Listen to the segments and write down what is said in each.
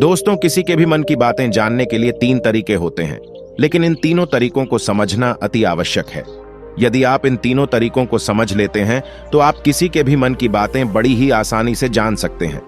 दोस्तों, किसी के भी मन की बातें जानने के लिए 3 तरीके होते हैं, लेकिन इन तीनों तरीकों को समझना अति आवश्यक है। यदि आप इन तीनों तरीकों को समझ लेते हैं तो आप किसी के भी मन की बातें बड़ी ही आसानी से जान सकते हैं।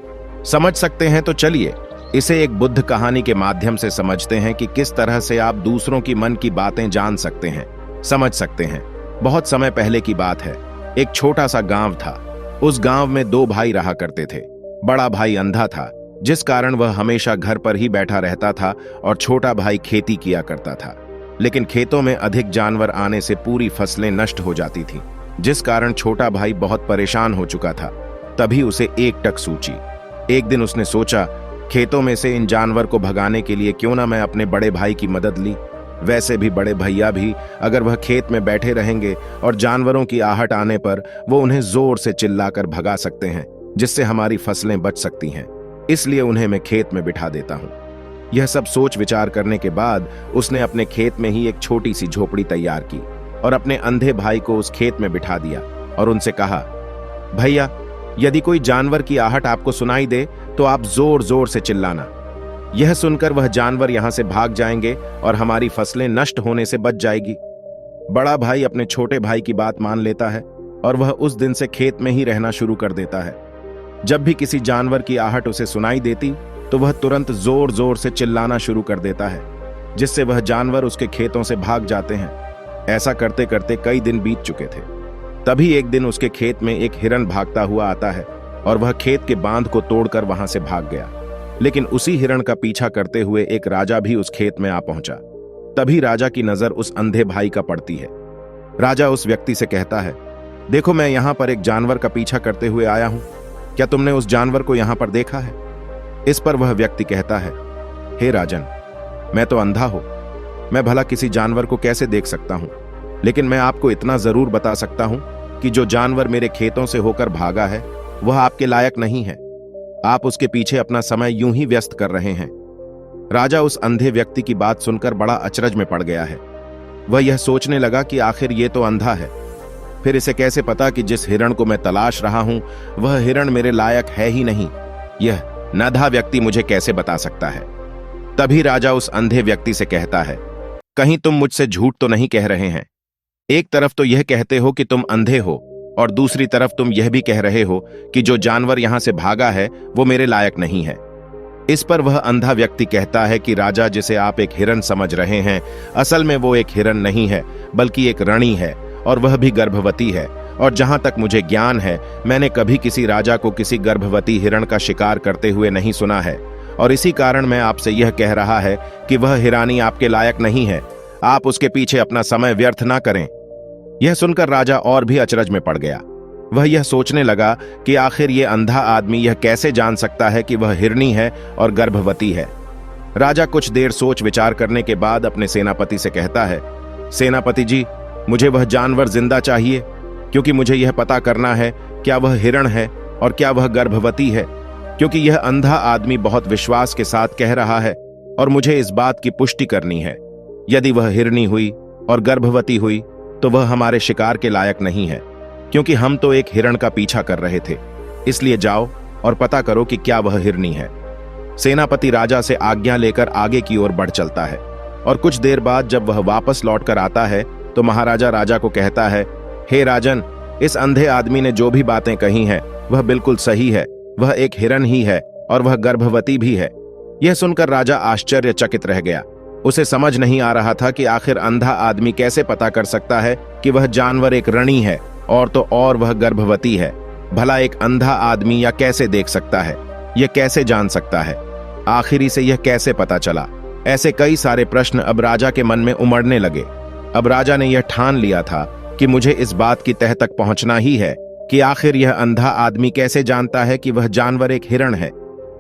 समझ सकते हैं तो चलिए इसे एक बुद्ध कहानी के माध्यम से समझते हैं कि किस तरह से आप दूसरों की मन की बातें जान सकते हैं, समझ सकते हैं। बहुत समय पहले की बात है। एक छोटा सा गांव था। उस गांव में 2 भाई रहा करते थे। बड़ा भाई अंधा था, जिस कारण वह हमेशा घर पर ही बैठा रहता था और छोटा भाई खेती किया करता था। लेकिन खेतों में अधिक जानवर आने से पूरी फसलें नष्ट हो जाती थीं, जिस कारण छोटा भाई बहुत परेशान हो चुका था। तभी उसे एक टक सूझी। एक दिन उसने सोचा, खेतों में से इन जानवर को भगाने के लिए क्यों ना मैं अपने बड़े भाई की मदद ली। वैसे भी बड़े भैया भी अगर वह खेत में बैठे रहेंगे और जानवरों की आहट आने पर वो उन्हें जोर से चिल्लाकर भगा सकते हैं, जिससे हमारी फसलें बच सकती हैं। इसलिए उन्हें मैं खेत में बिठा देता हूं। यह सब सोच विचार करने के बाद उसने अपने खेत में ही एक छोटी सी झोपड़ी तैयार की और अपने अंधे भाई को उस खेत में बिठा दिया और उनसे कहा, भैया, यदि कोई जानवर की आहट आपको सुनाई दे तो आप जोर जोर से चिल्लाना। यह सुनकर वह जानवर यहां से भाग जाएंगे और हमारी फसलें नष्ट होने से बच जाएगी। बड़ा भाई अपने छोटे भाई की बात मान लेता है और वह उस दिन से खेत में ही रहना शुरू कर देता है। जब भी किसी जानवर की आहट उसे सुनाई देती तो वह तुरंत जोर जोर से चिल्लाना शुरू कर देता है, जिससे वह जानवर उसके खेतों से भाग जाते हैं। ऐसा करते करते कई दिन बीत चुके थे। तभी एक दिन उसके खेत में एक हिरन भागता हुआ आता है और वह खेत के बांध को तोड़कर वहां से भाग गया। लेकिन उसी हिरण का पीछा करते हुए एक राजा भी उस खेत में आ पहुंचा। तभी राजा की नजर उस अंधे भाई का पड़ती है। राजा उस व्यक्ति से कहता है, देखो, मैं यहां पर एक जानवर का पीछा करते हुए आया हूं। क्या तुमने उस जानवर को यहां पर देखा है? इस पर वह व्यक्ति कहता है, हे राजन, मैं तो अंधा हूं, मैं भला किसी जानवर को कैसे देख सकता हूं। लेकिन मैं आपको इतना जरूर बता सकता हूं कि जो जानवर मेरे खेतों से होकर भागा है वह आपके लायक नहीं है। आप उसके पीछे अपना समय यूं ही व्यस्त कर रहे हैं। राजा उस अंधे व्यक्ति की बात सुनकर बड़ा अचरज में पड़ गया है। वह यह सोचने लगा कि आखिर ये तो अंधा है, फिर इसे कैसे पता कि जिस हिरण को मैं तलाश रहा हूं वह हिरण मेरे लायक है ही नहीं। यह नधा व्यक्ति मुझे कैसे बता सकता है। तभी राजा उस अंधे व्यक्ति से कहता है, कहीं तुम मुझसे झूठ तो नहीं कह रहे हैं? एक तरफ तो यह कहते हो कि तुम अंधे हो और दूसरी तरफ तुम यह भी कह रहे हो कि जो जानवर यहां से भागा है वो मेरे लायक नहीं है। इस पर वह अंधा व्यक्ति कहता है कि राजा, जिसे आप एक हिरन समझ रहे हैं, असल में वो एक हिरन नहीं है बल्कि एक रानी है और वह भी गर्भवती है। और जहां तक मुझे ज्ञान है, मैंने कभी किसी राजा को किसी गर्भवती हिरण का शिकार करते हुए नहीं सुना है। और इसी कारण मैं आपसे यह कह रहा है कि वह हिरानी आपके लायक नहीं है। आप उसके पीछे अपना समय व्यर्थ ना करें। यह सुनकर राजा और भी अचरज में पड़ गया। वह यह सोचने लगा कि आखिर यह अंधा आदमी यह कैसे जान सकता है कि वह हिरनी है और गर्भवती है। राजा कुछ देर सोच विचार करने के बाद अपने सेनापति से कहता है, सेनापति जी, मुझे वह जानवर जिंदा चाहिए, क्योंकि मुझे यह पता करना है क्या वह हिरण है और क्या वह गर्भवती है। क्योंकि यह अंधा आदमी बहुत विश्वास के साथ कह रहा है और मुझे इस बात की पुष्टि करनी है। यदि वह हिरनी हुई और गर्भवती हुई तो वह हमारे शिकार के लायक नहीं है, क्योंकि हम तो एक हिरण का पीछा कर रहे थे। इसलिए जाओ और पता करो कि क्या वह हिरनी है। सेनापति राजा से आज्ञा लेकर आगे की ओर बढ़ चलता है और कुछ देर बाद जब वह वापस लौटकर आता है तो महाराजा राजा को कहता है, हे राजन, इस अंधे आदमी ने जो भी बातें कही हैं वह बिल्कुल सही है। वह एक हिरन ही है और वह गर्भवती भी है। यह सुनकर राजा आश्चर्यचकित रह गया। उसे समझ नहीं आ रहा था कि आखिर अंधा आदमी कैसे पता कर सकता है कि वह जानवर एक रानी है और तो और वह गर्भवती है। भला एक अंधा आदमी या कैसे देख सकता है, यह कैसे जान सकता है, आखिर इसे यह कैसे पता चला। ऐसे कई सारे प्रश्न अब राजा के मन में उमड़ने लगे। अब राजा ने यह ठान लिया था कि मुझे इस बात की तह तक पहुंचना ही है कि आखिर यह अंधा आदमी कैसे जानता है कि वह जानवर एक हिरण है।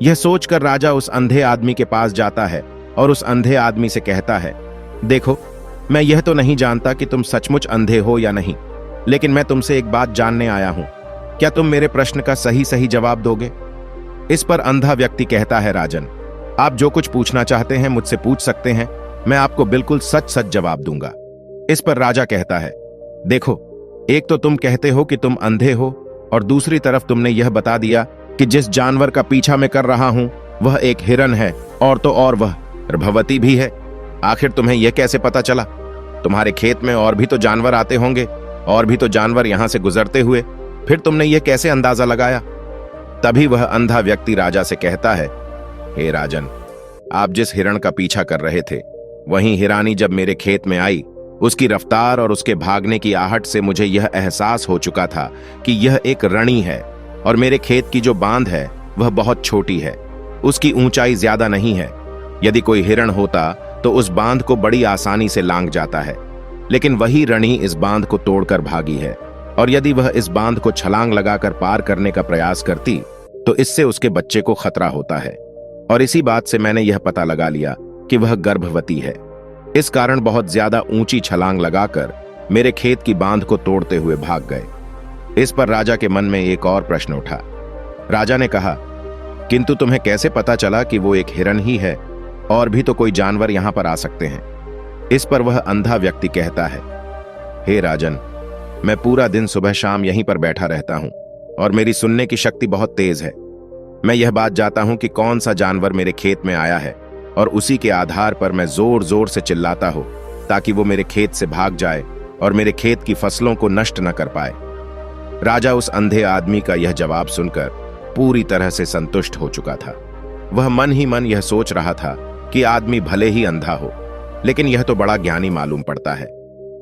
यह सोचकर राजा उस अंधे आदमी के पास जाता है और उस अंधे आदमी से कहता है, देखो, मैं यह तो नहीं जानता कि तुम सचमुच अंधे हो या नहीं, लेकिन मैं तुमसे एक बात जानने आया हूं। क्या तुम मेरे प्रश्न का सही सही जवाब दोगे? इस पर अंधा व्यक्ति कहता है, राजन, आप जो कुछ पूछना चाहते हैं मुझसे पूछ सकते हैं, मैं आपको बिल्कुल सच सच जवाब दूंगा। इस पर राजा कहता है, देखो, एक तो तुम कहते हो कि तुम अंधे हो और दूसरी तरफ तुमने यह बता दिया कि जिस जानवर का पीछा मैं कर रहा हूं वह एक हिरन है, और तो और वह गर्भवती भी है। आखिर तुम्हें यह कैसे पता चला? तुम्हारे खेत में और भी तो जानवर आते होंगे, और भी तो जानवर यहां से गुजरते हुए, फिर तुमने यह कैसे अंदाजा लगाया? तभी वह अंधा व्यक्ति राजा से कहता है, हे राजन, आप जिस हिरण का पीछा कर रहे थे, वहीं हिरानी जब मेरे खेत में आई, उसकी रफ्तार और उसके भागने की आहट से मुझे यह एहसास हो चुका था कि यह एक रणी है, और मेरे खेत की जो बांध है वह बहुत छोटी है, उसकी ऊंचाई ज्यादा नहीं है। यदि कोई हिरण होता तो उस बांध को बड़ी आसानी से लांघ जाता है, लेकिन वही रणी इस बांध को तोड़कर भागी है, और यदि वह इस बांध को छलांग लगाकर पार करने का प्रयास करती तो इससे उसके बच्चे को खतरा होता है। और इसी बात से मैंने यह पता लगा लिया कि वह गर्भवती है। इस कारण बहुत ज्यादा ऊंची छलांग लगाकर मेरे खेत की बांध को तोड़ते हुए भाग गए। इस पर राजा के मन में एक और प्रश्न उठा। राजा ने कहा, किंतु तुम्हें कैसे पता चला कि वो एक हिरन ही है? और भी तो कोई जानवर यहां पर आ सकते हैं। इस पर वह अंधा व्यक्ति कहता है, हे राजन, मैं पूरा दिन सुबह शाम यहीं पर बैठा रहता हूं, और मेरी सुनने की शक्ति बहुत तेज है। मैं यह बात जानता हूं कि कौन सा जानवर मेरे खेत में आया है, और उसी के आधार पर मैं जोर जोर से चिल्लाता हूं ताकि वो मेरे खेत से भाग जाए और मेरे खेत की फसलों को नष्ट न कर पाए। राजा उस अंधे आदमी का यह जवाब सुनकर पूरी तरह से संतुष्ट हो चुका था। वह मन ही मन यह सोच रहा था कि आदमी भले ही अंधा हो, लेकिन यह तो बड़ा ज्ञानी मालूम पड़ता है।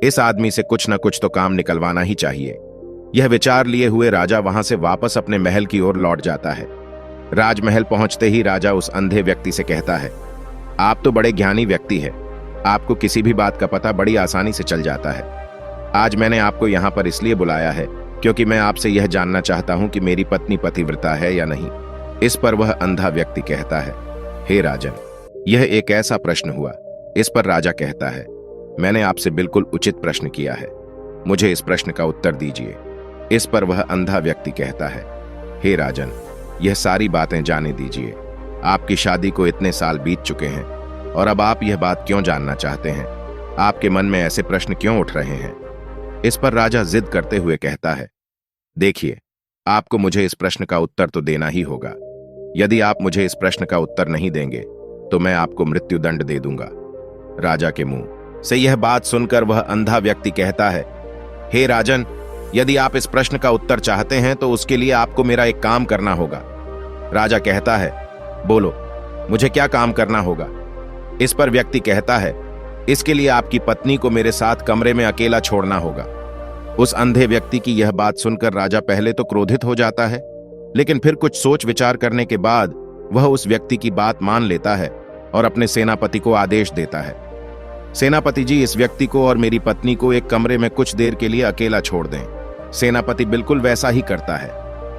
इस आदमी से कुछ न कुछ तो काम निकलवाना ही चाहिए। यह विचार लिए हुए राजा वहां से वापस अपने महल की ओर लौट जाता है। राजमहल पहुंचते ही राजा उस अंधे व्यक्ति से कहता है, आप तो बड़े ज्ञानी व्यक्ति है, आपको किसी भी बात का पता बड़ी आसानी से चल जाता है। आज मैंने आपको यहाँ पर इसलिए बुलाया है क्योंकि मैं आपसे यह जानना चाहता हूं कि मेरी पत्नी पतिव्रता है या नहीं। इस पर वह अंधा व्यक्ति कहता है, हे राजन, यह एक ऐसा प्रश्न हुआ। इस पर राजा कहता है, मैंने आपसे बिल्कुल उचित प्रश्न किया है, मुझे इस प्रश्न का उत्तर दीजिए। इस पर वह अंधा व्यक्ति कहता है, हे राजन, यह सारी बातें जाने दीजिए। आपकी शादी को इतने साल बीत चुके हैं, और अब आप यह बात क्यों जानना चाहते हैं? आपके मन में ऐसे प्रश्न क्यों उठ रहे हैं? इस पर राजा जिद करते हुए कहता है, देखिए, आपको मुझे इस प्रश्न का उत्तर तो देना ही होगा। यदि आप मुझे इस प्रश्न का उत्तर नहीं देंगे तो मैं आपको मृत्युदंड दे दूंगा। राजा के मुंह से यह बात सुनकर वह अंधा व्यक्ति कहता है, हे राजन, यदि आप इस प्रश्न का उत्तर चाहते हैं तो उसके लिए आपको मेरा एक काम करना होगा। राजा कहता है, बोलो, मुझे क्या काम करना होगा? इस पर व्यक्ति कहता है, इसके लिए आपकी पत्नी को मेरे साथ कमरे में अकेला छोड़ना होगा। उस अंधे व्यक्ति की यह बात सुनकर राजा पहले तो क्रोधित हो जाता है, लेकिन फिर कुछ सोच विचार करने के बाद वह उस व्यक्ति की बात मान लेता है और अपने सेनापति को आदेश देता है, सेनापति जी, इस व्यक्ति को और मेरी पत्नी को एक कमरे में कुछ देर के लिए अकेला छोड़ दें। सेनापति बिल्कुल वैसा ही करता है।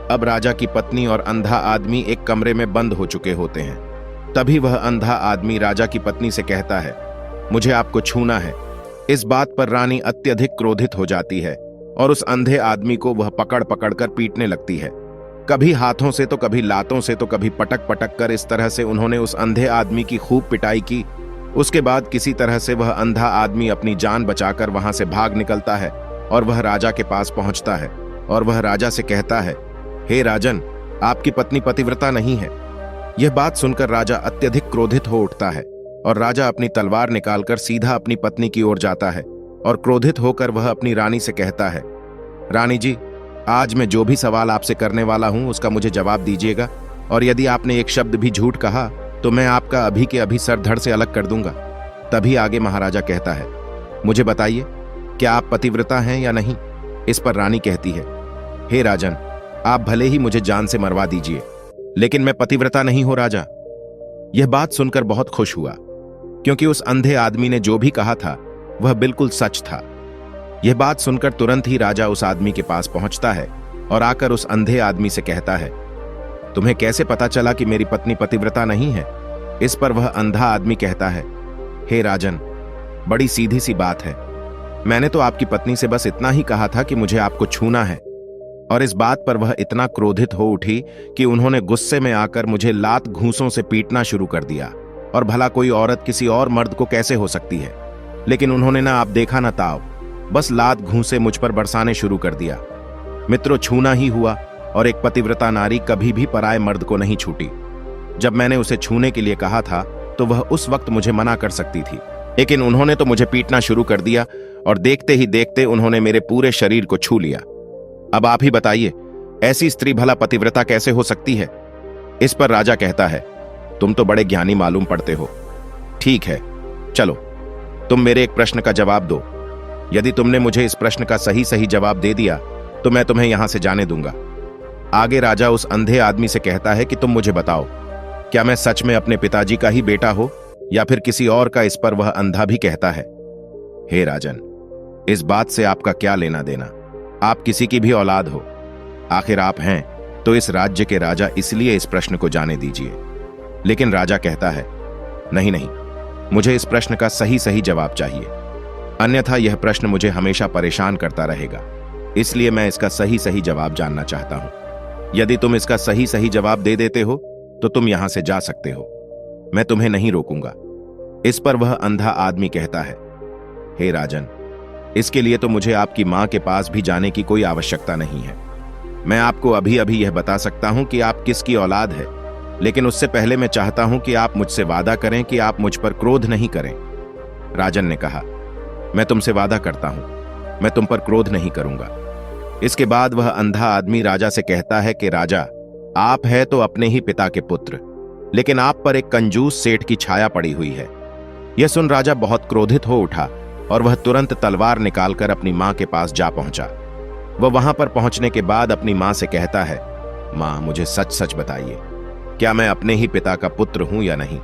अब राजा की पत्नी और अंधा आदमी एक कमरे में बंद हो चुके होते हैं। तभी वह अंधा आदमी राजा की पत्नी से कहता है, मुझे आपको छूना है। इस बात पर रानी अत्यधिक क्रोधित हो जाती है और उस अंधे आदमी को वह पकड़ पकड़ कर पीटने लगती है। कभी हाथों से तो कभी लातों से तो कभी पटक पटक कर इस तरह से उन्होंने उस अंधे आदमी की खूब पिटाई की। उसके बाद किसी तरह से वह अंधा आदमी अपनी जान बचाकर वहां से भाग निकलता है और वह राजा के पास पहुंचता है और वह राजा से कहता है, हे राजन, आपकी पत्नी पतिव्रता नहीं है। यह बात सुनकर राजा अत्यधिक क्रोधित हो उठता है और राजा अपनी तलवार निकालकर सीधा अपनी पत्नी की ओर जाता है और क्रोधित होकर वह अपनी रानी से कहता है, रानी जी, आज मैं जो भी सवाल आपसे करने वाला हूं उसका मुझे जवाब दीजिएगा, और यदि आपने एक शब्द भी झूठ कहा तो मैं आपका अभी के अभी सर धड़ से अलग कर दूंगा। तभी आगे महाराजा कहता है, मुझे बताइए, क्या आप पतिव्रता हैं या नहीं? इस पर रानी कहती है, हे राजन, आप भले ही मुझे जान से मरवा दीजिए, लेकिन मैं पतिव्रता नहीं हूं राजा। यह बात सुनकर बहुत खुश हुआ, क्योंकि उस अंधे आदमी ने जो भी कहा था वह बिल्कुल सच था। यह बात सुनकर तुरंत ही राजा उस आदमी के पास पहुंचता है और आकर उस अंधे आदमी से कहता है, तुम्हें कैसे पता चला कि मेरी पत्नी पतिव्रता नहीं है? इस पर वह अंधा आदमी कहता है, हे राजन, बड़ी सीधी सी बात है। मैंने तो आपकी पत्नी से बस इतना ही कहा था कि मुझे आपको छूना है, और इस बात पर वह इतना क्रोधित हो उठी कि उन्होंने गुस्से में आकर मुझे लात घूंसों से पीटना शुरू कर दिया। और भला कोई औरत किसी और मर्द को कैसे हो सकती है? लेकिन उन्होंने ना आप देखा ना ताव, बस लात घूंसे मुझ पर बरसाने शुरू कर दिया। मित्रों, छूना ही हुआ, और एक पतिव्रता नारी कभी भी पराये मर्द को नहीं छूटी। जब मैंने उसे छूने के लिए कहा था तो वह उस वक्त मुझे मना कर सकती थी, लेकिन उन्होंने तो मुझे पीटना शुरू कर दिया और देखते ही देखते उन्होंने मेरे पूरे शरीर को छू लिया। अब आप ही बताइए, ऐसी स्त्री भला पतिव्रता कैसे हो सकती है? इस पर राजा कहता है, तुम तो बड़े ज्ञानी मालूम पड़ते हो। ठीक है, चलो तुम मेरे एक प्रश्न का जवाब दो। यदि तुमने मुझे इस प्रश्न का सही सही जवाब दे दिया तो मैं तुम्हें यहां से जाने दूंगा। आगे राजा उस अंधे आदमी से कहता है कि तुम मुझे बताओ, क्या मैं सच में अपने पिताजी का ही बेटा हो या फिर किसी और का? इस पर वह अंधा भी कहता है, हे राजन, इस बात से आपका क्या लेना देना? आप किसी की भी औलाद हो, आखिर आप हैं तो इस राज्य के राजा, इसलिए इस प्रश्न को जाने दीजिए। लेकिन राजा कहता है, नहीं नहीं, मुझे इस प्रश्न का सही सही जवाब चाहिए, अन्यथा यह प्रश्न मुझे हमेशा परेशान करता रहेगा, इसलिए मैं इसका सही सही जवाब जानना चाहता हूं। यदि तुम इसका सही सही जवाब दे देते हो तो तुम यहां से जा सकते हो, मैं तुम्हें नहीं रोकूंगा। इस पर वह अंधा आदमी कहता है, हे राजन, इसके लिए तो मुझे आपकी मां के पास भी जाने की कोई आवश्यकता नहीं है। मैं आपको अभी अभी यह बता सकता हूं कि आप किसकी औलाद है, लेकिन उससे पहले मैं चाहता हूं कि आप मुझसे वादा करें कि आप मुझ पर क्रोध नहीं करें। राजन ने कहा, मैं तुमसे वादा करता हूं, मैं तुम पर क्रोध नहीं करूंगा। इसके बाद वह अंधा आदमी राजा से कहता है कि राजा, आप है तो अपने ही पिता के पुत्र, लेकिन आप पर एक कंजूस सेठ की छाया पड़ी हुई है। यह सुन राजा बहुत क्रोधित हो उठा और वह तुरंत तलवार निकालकर अपनी मां के पास जा पहुंचा। वह वहां पर पहुंचने के बाद अपनी मां से कहता है, मां, मुझे सच सच बताइए, क्या मैं अपने ही पिता का पुत्र हूं या नहीं?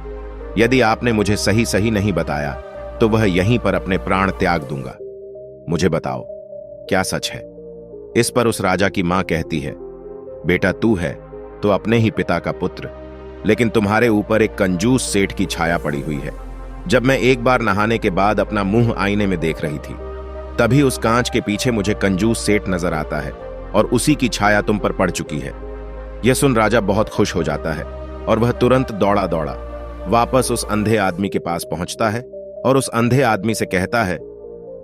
यदि आपने मुझे सही सही नहीं बताया तो वह यहीं पर अपने प्राण त्याग दूंगा। मुझे बताओ, क्या सच है? इस पर उस राजा की मां कहती है, बेटा, तू है तो अपने ही पिता का पुत्र, लेकिन तुम्हारे ऊपर एक कंजूस सेठ की छाया पड़ी हुई है। जब मैं एक बार नहाने के बाद अपना मुंह आईने में देख रही थी, तभी उस कांच के पीछे मुझे कंजूस सेठ नजर आता है और उसी की छाया तुम पर पड़ चुकी है। यह सुन राजा बहुत खुश हो जाता है और वह तुरंत दौड़ा दौड़ा वापस उस अंधे आदमी के पास पहुंचता है और उस अंधे आदमी से कहता है,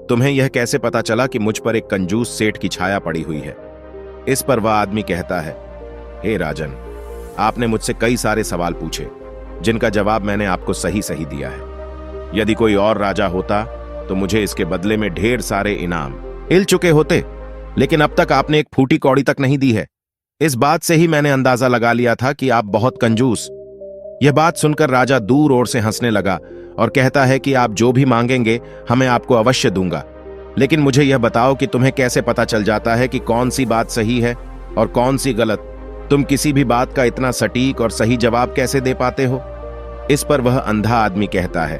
तुम्हें यह कैसे पता चला कि मुझ पर एक कंजूस सेठ की छाया पड़ी हुई है? इस पर वह आदमी कहता है, हे राजन, आपने मुझसे कई सारे सवाल पूछे जिनका जवाब मैंने आपको सही सही दिया है। यदि कोई और राजा होता तो मुझे इसके बदले में ढेर सारे इनाम मिल चुके होते, लेकिन अब तक आपने एक फूटी कौड़ी तक नहीं दी है। इस बात से ही मैंने अंदाजा लगा लिया था कि आप बहुत कंजूस। यह बात सुनकर राजा दूर ओर से हंसने लगा और कहता है कि आप जो भी मांगेंगे हमें आपको अवश्य दूंगा, लेकिन मुझे यह बताओ कि तुम्हें कैसे पता चल जाता है कि कौन सी बात सही है और कौन सी गलत? तुम किसी भी बात का इतना सटीक और सही जवाब कैसे दे पाते हो? इस पर वह अंधा आदमी कहता है,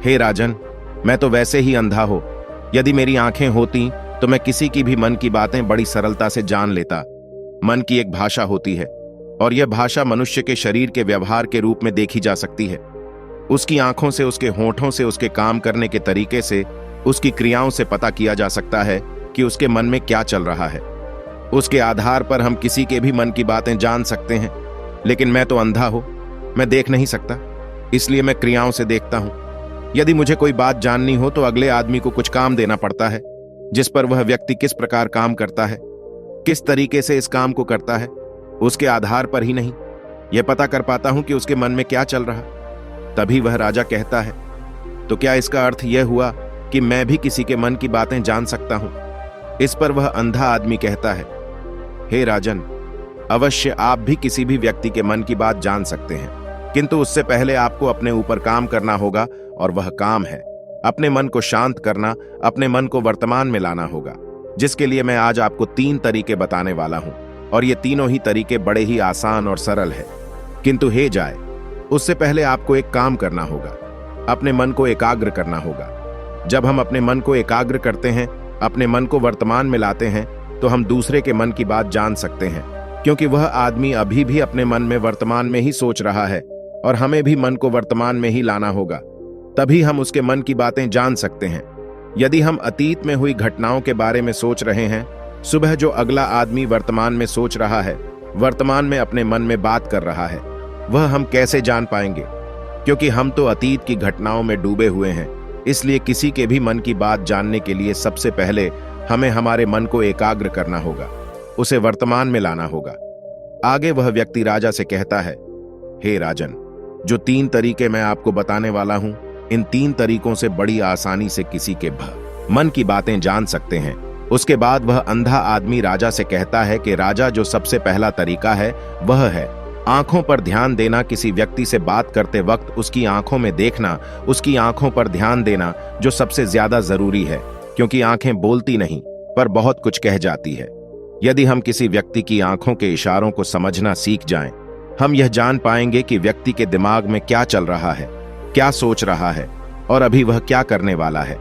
हे राजन, मैं तो वैसे ही अंधा हो, यदि मेरी आंखें होती तो मैं किसी की भी मन की बातें बड़ी सरलता से जान लेता। मन की एक भाषा होती है और यह भाषा मनुष्य के शरीर के व्यवहार के रूप में देखी जा सकती है। उसकी आंखों से, उसके होठों से, उसके काम करने के तरीके से, उसकी क्रियाओं से पता किया जा सकता है कि उसके मन में क्या चल रहा है। उसके आधार पर हम किसी के भी मन की बातें जान सकते हैं, लेकिन मैं तो अंधा हूं, मैं देख नहीं सकता, इसलिए मैं क्रियाओं से देखता हूं। यदि मुझे कोई बात जाननी हो तो अगले आदमी को कुछ काम देना पड़ता है, जिस पर वह व्यक्ति किस प्रकार काम करता है, किस तरीके से इस काम को करता है, उसके आधार पर ही नहीं यह पता कर पाता हूं कि उसके मन में क्या चल रहा। तभी वह राजा कहता है, तो क्या इसका अर्थ यह हुआ कि मैं भी किसी के मन की बातें जान सकता हूं? इस पर वह अंधा आदमी कहता है, हे राजन, अवश्य आप भी किसी भी व्यक्ति के मन की बात जान सकते हैं, किंतु उससे पहले आपको अपने ऊपर काम करना होगा, और वह काम है अपने मन को शांत करना, अपने मन को वर्तमान में लाना होगा, जिसके लिए मैं आज आपको 3 तरीके बताने वाला हूं, और ये तीनों ही तरीके बड़े ही आसान और सरल है। किंतु हे जाए, उससे पहले आपको एक काम करना होगा, अपने मन को एकाग्र करना होगा। जब हम अपने मन को एकाग्र करते हैं, अपने मन को वर्तमान में लाते हैं, तो हम दूसरे के मन की बात जान सकते हैं, क्योंकि वह आदमी अभी भी अपने मन में वर्तमान में ही सोच रहा है, और हमें भी मन को वर्तमान में ही लाना होगा, तभी हम उसके मन की बातें जान सकते हैं। यदि हम अतीत में हुई घटनाओं के बारे में सोच रहे हैं, सुबह जो अगला आदमी वर्तमान में सोच रहा है, वर्तमान में अपने मन में बात कर रहा है, वह हम कैसे जान पाएंगे? क्योंकि हम तो अतीत की घटनाओं में डूबे हुए हैं। इसलिए किसी के भी मन की बात जानने के लिए सबसे पहले हमें हमारे मन को एकाग्र करना होगा, उसे वर्तमान में लाना होगा। आगे वह व्यक्ति राजा से कहता है, हे राजन, जो 3 तरीके मैं आपको बताने वाला हूं, इन 3 तरीकों से बड़ी आसानी से किसी के मन की बातें जान सकते हैं। उसके बाद वह अंधा आदमी राजा से कहता है कि राजा, जो सबसे पहला तरीका है वह है आंखों पर ध्यान देना। किसी व्यक्ति से बात करते वक्त उसकी आंखों में देखना, उसकी आंखों पर ध्यान देना जो सबसे ज्यादा जरूरी है, क्योंकि आंखें बोलती नहीं पर बहुत कुछ कह जाती है। यदि हम किसी व्यक्ति की आंखों के इशारों को समझना सीख जाएं, हम यह जान पाएंगे कि व्यक्ति के दिमाग में क्या चल रहा है, क्या सोच रहा है और अभी वह क्या करने वाला है।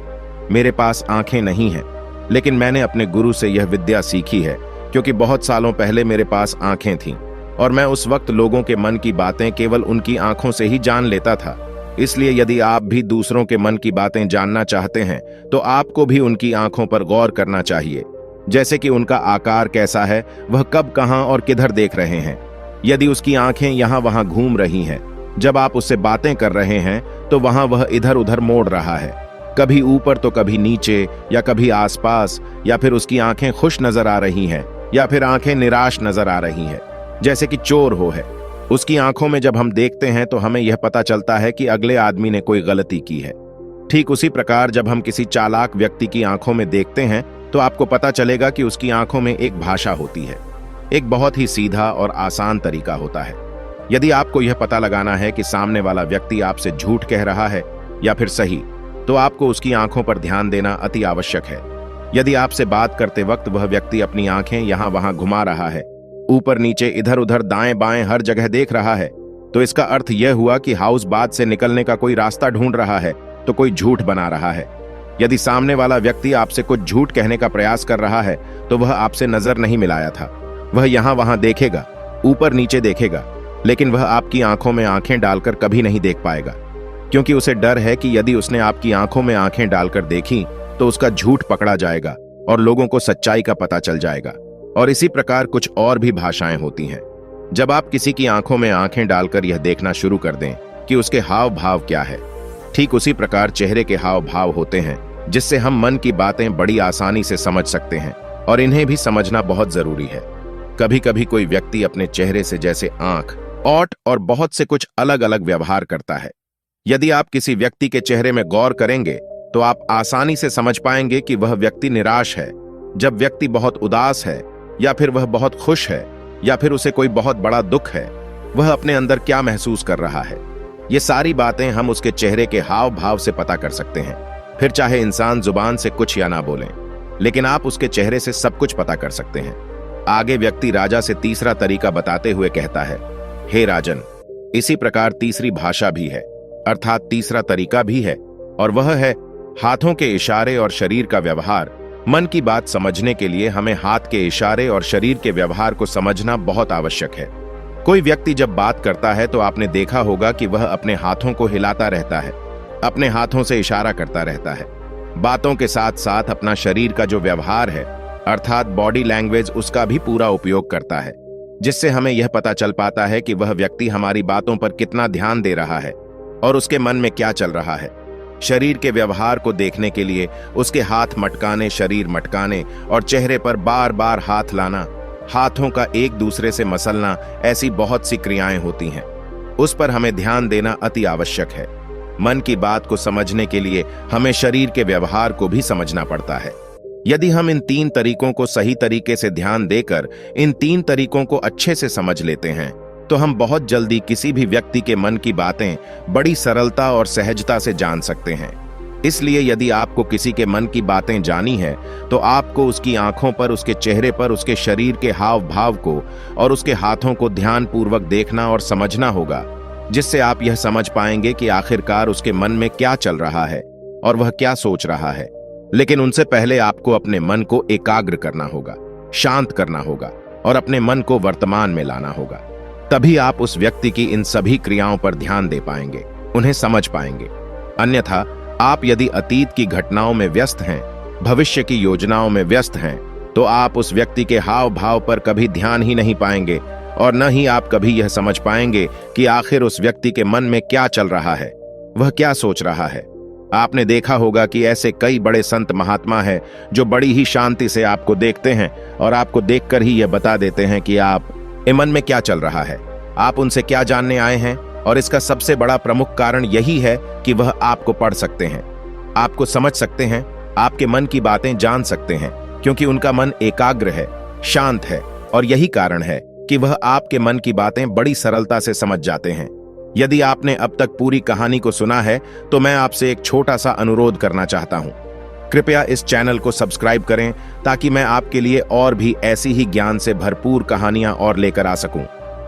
मेरे पास आंखें नहीं हैं, लेकिन मैंने अपने गुरु से यह विद्या सीखी है, क्योंकि बहुत सालों पहले मेरे पास आंखें थीं और मैं उस वक्त लोगों के मन की बातें केवल उनकी आंखों से ही जान लेता था। इसलिए यदि आप भी दूसरों के मन की बातें जानना चाहते हैं तो आपको भी उनकी आंखों पर गौर करना चाहिए, जैसे कि उनका आकार कैसा है, वह कब, कहां और किधर देख रहे हैं। यदि उसकी आंखें यहां वहां घूम रही हैं, जब आप उससे बातें कर रहे हैं तो वहां वह इधर उधर मोड़ रहा है, कभी ऊपर तो कभी नीचे या कभी आसपास, या फिर उसकी आंखें खुश नजर आ रही हैं या फिर आंखें निराश नजर आ रही हैं, जैसे कि चोर हो है। उसकी आंखों में जब हम देखते हैं तो हमें यह पता चलता है कि अगले आदमी ने कोई गलती की है। ठीक उसी प्रकार जब हम किसी चालाक व्यक्ति की आंखों में देखते हैं तो आपको पता चलेगा कि उसकी आंखों में एक भाषा होती है। एक बहुत ही सीधा और आसान तरीका होता है। यदि आपको यह पता लगाना है कि सामने वाला व्यक्ति आपसे झूठ कह रहा है या फिर सही, तो आपको उसकी आंखों पर ध्यान देना अति आवश्यक है। यदि आपसे बात करते वक्त वह व्यक्ति अपनी आंखें यहां वहां घुमा रहा है, ऊपर नीचे इधर उधर दाएं बाएं हर जगह देख रहा है, तो इसका अर्थ यह हुआ कि हाउस बात से निकलने का कोई रास्ता ढूंढ रहा है, तो कोई झूठ बना रहा है। यदि सामने वाला व्यक्ति आपसे कुछ झूठ कहने का प्रयास कर रहा है तो वह आपसे नजर नहीं मिलाया था। वह यहां वहां देखेगा, ऊपर नीचे देखेगा, लेकिन वह आपकी आंखों में आंखें डालकर कभी नहीं देख पाएगा, क्योंकि उसे डर है कि यदि उसने आपकी आंखों में आंखें डालकर देखी तो उसका झूठ पकड़ा जाएगा और लोगों को सच्चाई का पता चल जाएगा। और इसी प्रकार कुछ और भी भाषाएं होती हैं। जब आप किसी की आंखों में आंखें डालकर यह देखना शुरू कर दें कि उसके हाव भाव क्या है, ठीक उसी प्रकार चेहरे के हाव भाव होते हैं, जिससे हम मन की बातें बड़ी आसानी से समझ सकते हैं, और इन्हें भी समझना बहुत जरूरी है। कभी कभी कोई व्यक्ति अपने चेहरे से जैसे आंख, ओठ और बहुत से कुछ अलग अलग व्यवहार करता है। यदि आप किसी व्यक्ति के चेहरे में गौर करेंगे तो आप आसानी से समझ पाएंगे कि वह व्यक्ति निराश है, जब व्यक्ति बहुत उदास है, या फिर वह बहुत खुश है, या फिर उसे कोई बहुत बड़ा दुख है, वह अपने अंदर क्या महसूस कर रहा है। ये सारी बातें हम उसके चेहरे के हाव भाव से पता कर सकते हैं। फिर चाहे इंसान जुबान से कुछ या ना बोलें, लेकिन आप उसके चेहरे से सब कुछ पता कर सकते हैं। आगे व्यक्ति राजा से तीसरा तरीका बताते हुए कहता है, हे राजन, इसी प्रकार तीसरी भाषा भी है, अर्थात तीसरा तरीका भी है, और वह है हाथों के इशारे और शरीर का व्यवहार। मन की बात समझने के लिए हमें हाथ के इशारे और शरीर के व्यवहार को समझना बहुत आवश्यक है। कोई व्यक्ति जब बात करता है तो आपने देखा होगा कि वह अपने हाथों को हिलाता रहता है, अपने हाथों से इशारा करता रहता है। बातों के साथ साथ अपना शरीर का जो व्यवहार है, अर्थात बॉडी लैंग्वेज, उसका भी पूरा उपयोग करता है, जिससे हमें यह पता चल पाता है कि वह व्यक्ति हमारी बातों पर कितना ध्यान दे रहा है और उसके मन में क्या चल रहा है। शरीर के व्यवहार को देखने के लिए उसके हाथ मटकाने, शरीर मटकाने और चेहरे पर बार बार हाथ लाना, हाथों का एक दूसरे से मसलना, ऐसी बहुत सी क्रियाएं होती हैं। उस पर हमें ध्यान देना अति आवश्यक है। मन की बात को समझने के लिए हमें शरीर के व्यवहार को भी समझना पड़ता है। यदि हम इन 3 तरीकों को सही तरीके से ध्यान देकर इन 3 तरीकों को अच्छे से समझ लेते हैं तो हम बहुत जल्दी किसी भी व्यक्ति के मन की बातें बड़ी सरलता और सहजता से जान सकते हैं। इसलिए यदि आपको किसी के मन की बातें जानी है तो आपको उसकी आंखों पर, उसके चेहरे पर, उसके शरीर के हाव भाव को और उसके हाथों को ध्यानपूर्वक देखना और समझना होगा, जिससे आप यह समझ पाएंगे कि आखिरकार उसके मन में क्या चल रहा है और वह क्या सोच रहा है। लेकिन उनसे पहले आपको अपने मन को एकाग्र करना होगा, शांत करना होगा और अपने मन को वर्तमान में लाना होगा। तभी आप उस व्यक्ति की इन सभी क्रियाओं पर ध्यान दे पाएंगे, उन्हें समझ पाएंगे। अन्यथा आप यदि अतीत की घटनाओं में व्यस्त हैं, भविष्य की योजनाओं में व्यस्त हैं, तो आप उस व्यक्ति के हाव भाव पर कभी ध्यान ही नहीं पाएंगे और न ही आप कभी यह समझ पाएंगे कि आखिर उस व्यक्ति के मन में क्या चल रहा है, वह क्या सोच रहा है। आपने देखा होगा कि ऐसे कई बड़े संत महात्मा हैं जो बड़ी ही शांति से आपको देखते हैं और आपको देखकर ही यह बता देते हैं कि आप मन में क्या चल रहा है। आप उनसे क्या जानने आए हैं, और इसका सबसे बड़ा प्रमुख कारण यही है कि वह आपको पढ़ सकते हैं, आपको समझ सकते हैं, आपके मन की बातें जान सकते हैं, क्योंकि उनका मन एकाग्र है, शांत है, और यही कारण है कि वह आपके मन की बातें बड़ी सरलता से समझ जाते हैं। यदि आपने अब तक पूरी कहानी को सुना है तो मैं आपसे एक छोटा सा अनुरोध करना चाहता हूं। कृपया इस चैनल को सब्सक्राइब करें ताकि मैं आपके लिए और भी ऐसी ही ज्ञान से भरपूर कहानियां और लेकर आ सकूं।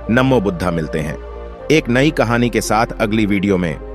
नमो बुद्धा। मिलते हैं एक नई कहानी के साथ अगली वीडियो में।